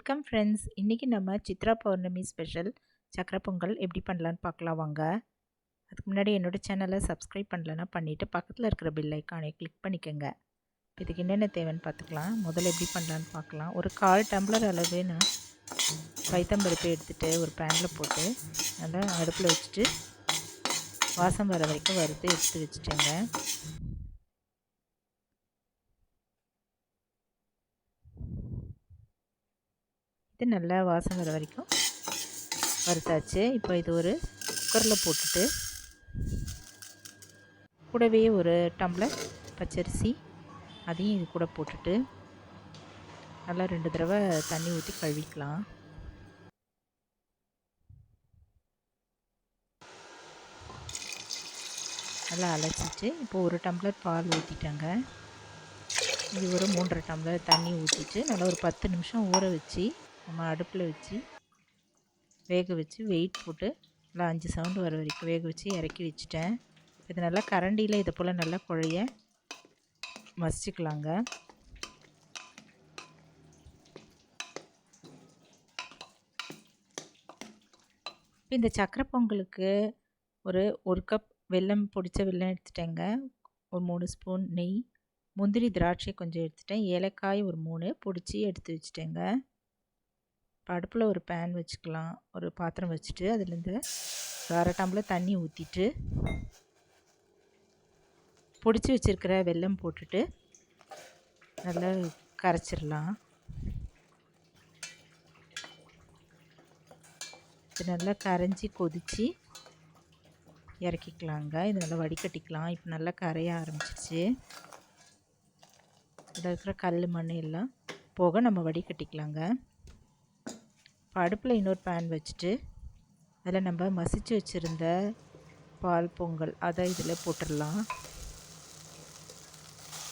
Welcome friends. இன்றைக்கி நம்ம Chitra Pournami special சக்கரை பொங்கல் எப்படி பண்ணலான்னு பார்க்கலாம் வாங்க. அதுக்கு முன்னாடி என்னோடய சேனலை சப்ஸ்கிரைப் பண்ணலன்னா பண்ணிவிட்டு பக்கத்தில் இருக்கிற பெல் ஐக்கானை கிளிக் பண்ணிக்கோங்க. இதுக்கு என்னென்ன தேவைன்னு பார்த்துக்கலாம். முதல்ல எப்படி பண்ணலான்னு பார்க்கலாம். ஒரு 1/4 டம்ளர் அளவு நான் பைத்தம்பருப்பு எடுத்துகிட்டு ஒரு பேனில் போட்டு நல்லா அடுப்பில் வச்சுட்டு வாசம் வர வரைக்கும் வறுத்து எடுத்து வச்சுட்டேங்க. இது நல்லா வாசம் வர வரைக்கும் வறுத்தாச்சு. இப்போ இது ஒரு குக்கரில் போட்டுட்டு கூடவே ஒரு டம்ளர் பச்சரிசி அதையும் இது கூட போட்டுட்டு நல்லா 2 தடவை தண்ணி ஊற்றி கழுவிக்கலாம். நல்லா அலசிட்டு இப்போ ஒரு டம்ளர் பால் ஊற்றிட்டாங்க. இது ஒரு 3.5 டம்ளர் தண்ணி ஊற்றிட்டு நல்லா ஒரு 10 நிமிஷம் ஊற வச்சு நம்ம அடுப்பில் வச்சு வேக வச்சு வெயிட் போட்டு நல்லா 5 சவுண்டு வர வரைக்கும் வேக வச்சு இறக்கி வச்சுட்டேன். இது நல்லா கரண்டியில் இதை போல் நல்லா குழைய மசிச்சுக்கலாங்க. இப்போ இந்த சக்கரை பொங்கலுக்கு ஒரு கப் வெல்லம், பொடித்த வெல்லம் எடுத்துட்டேங்க. ஒரு 3 ஸ்பூன் நெய், முந்திரி திராட்சை கொஞ்சம் எடுத்துட்டேன், ஏலக்காய் ஒரு 3 பொடிச்சு எடுத்து வச்சுட்டேங்க. இப்போ அடுப்பில் ஒரு பேன் வச்சுக்கலாம். ஒரு பாத்திரம் வச்சுட்டு அதுலேருந்து 1/2 டம்ளர் தண்ணி ஊற்றிட்டு பொடிச்சு வச்சுருக்கிற வெல்லம் போட்டுட்டு நல்லா கரைச்சிடலாம். இது நல்லா கரைஞ்சி கொதித்து இறக்கிக்கலாங்க. இது நல்லா வடிகட்டிக்கலாம். இப்போ நல்லா கரைய ஆரம்பிச்சிருச்சு. இதில் இருக்கிற கல் மண் எல்லாம் போக நம்ம வடிகட்டிக்கலாங்க. இப்போ அடுப்பில் இன்னொரு பேன் வச்சுட்டு அதில் நம்ம மசிச்சு வச்சுருந்த பால் பொங்கல் அதை இதில் போட்டுடலாம்.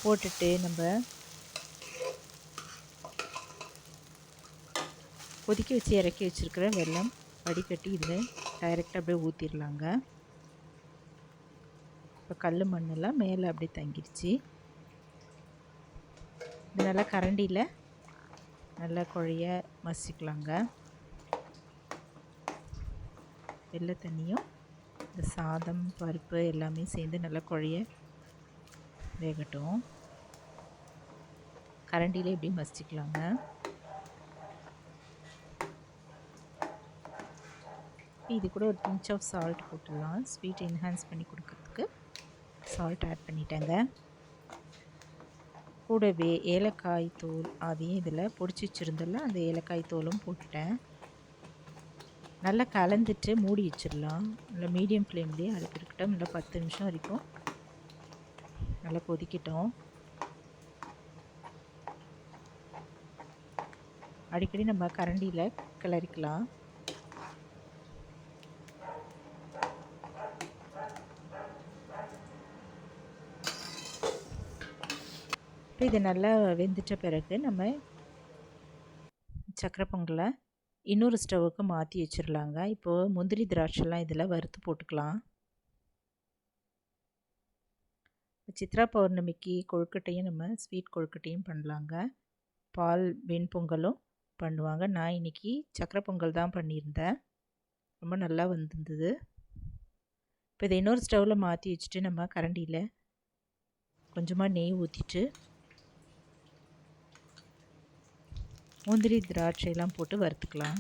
போட்டுட்டு நம்ம கொதிக்க வச்சு இறக்கி வச்சுருக்கிற வெல்லம் வடிகட்டி இதில் டைரெக்டாக அப்படியே ஊற்றிடலாங்க. இப்போ கல் மண்ணெல்லாம் மேலே அப்படியே தங்கிடுச்சு. இது நல்லா கரண்டியில் நல்லா குழைய மசிக்கலாங்க. வெள்ளை தண்ணியும் இந்த சாதம், பருப்பு எல்லாமே சேர்ந்து நல்லா குழைய வேகட்டும். கரண்டியில் எப்படி மசிக்கலாங்க. இது கூட ஒரு பிஞ்ச் ஆஃப் சால்ட் போட்டுடலாம். ஸ்வீட் என்ஹான்ஸ் பண்ணி கொடுக்கறதுக்கு சால்ட் ஆட் பண்ணிட்டேங்க. கூடவே ஏலக்காய் தூள் அதையும் இதில் பொடிச்சு வச்சுருந்தல அந்த ஏலக்காய் தூளும் போட்டுட்டேன். நல்லா கலந்துட்டு மூடி வச்சிடலாம். நல்லா மீடியம் ஃப்ளேம்லேயே அடுப்பு இருக்கட்டும். நல்லா 10 நிமிஷம் வரைக்கும் நல்லா கொதிக்கட்டும். அடிக்கடி நம்ம கரண்டியில் கிளறிக்கலாம். இப்போ இது நல்லா வெந்துட்ட பிறகு நம்ம சக்கரை பொங்கலை இன்னொரு ஸ்டவ்வுக்கு மாற்றி வச்சிடலாங்க. இப்போது முந்திரி திராட்சைலாம் இதில் வறுத்து போட்டுக்கலாம். சித்ரா பௌர்ணமிக்கு கொழுக்கட்டையும் நம்ம ஸ்வீட் கொழுக்கட்டையும் பண்ணலாங்க. பால் வெண்பொங்கலும் பண்ணுவாங்க. நான் இன்றைக்கி சக்கரை பொங்கல் தான் பண்ணியிருந்தேன். ரொம்ப நல்லா வந்திருந்தது. இப்போ இதை இன்னொரு ஸ்டவ்வில் மாற்றி வச்சுட்டு நம்ம கரண்டியில் கொஞ்சமாக நெய் ஊற்றிட்டு முந்திரி திராட்சையெல்லாம் போட்டு வறுத்துக்கலாம்.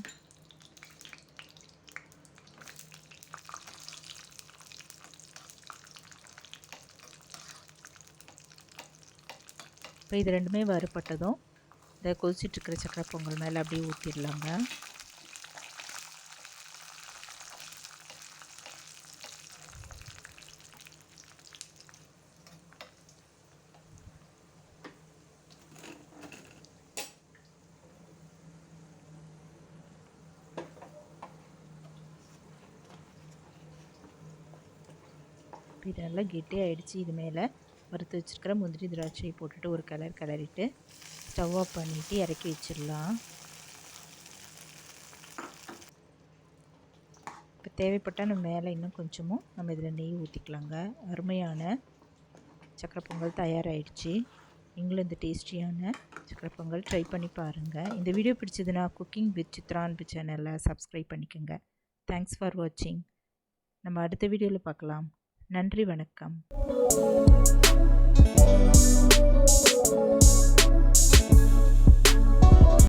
இப்போ இது ரெண்டுமே வறுபட்டதும் இந்த கொதிச்சிட்ருக்கிற சக்கரை பொங்கல் மேலே அப்படியே ஊற்றிடலாங்க. இது நல்லா கெட்டியாகிடுச்சு. இது மேலே வறுத்து வச்சுருக்கிற முந்திரி திராட்சையை போட்டுட்டு ஒரு கிளறிட்டு ஸ்டவ் ஆஃப் பண்ணிவிட்டு இறக்கி வச்சிடலாம். இப்போ தேவைப்பட்டால் நம்ம மேலே இன்னும் கொஞ்சமும் நம்ம இதில் நெய் ஊற்றிக்கலாங்க. அருமையான சக்கரை பொங்கல் தயாராகிடுச்சு. நீங்களும் இந்த டேஸ்டியான சக்கரை பொங்கல் ட்ரை பண்ணி பாருங்கள். இந்த வீடியோ பிடிச்சதுன்னா குக்கிங் வித் சித்ரா அன்பு சேனலை சப்ஸ்கிரைப் பண்ணிக்கோங்க. தேங்க்ஸ் ஃபார் வாட்சிங். நம்ம அடுத்த வீடியோவில் பார்க்கலாம். நன்றி, வணக்கம்.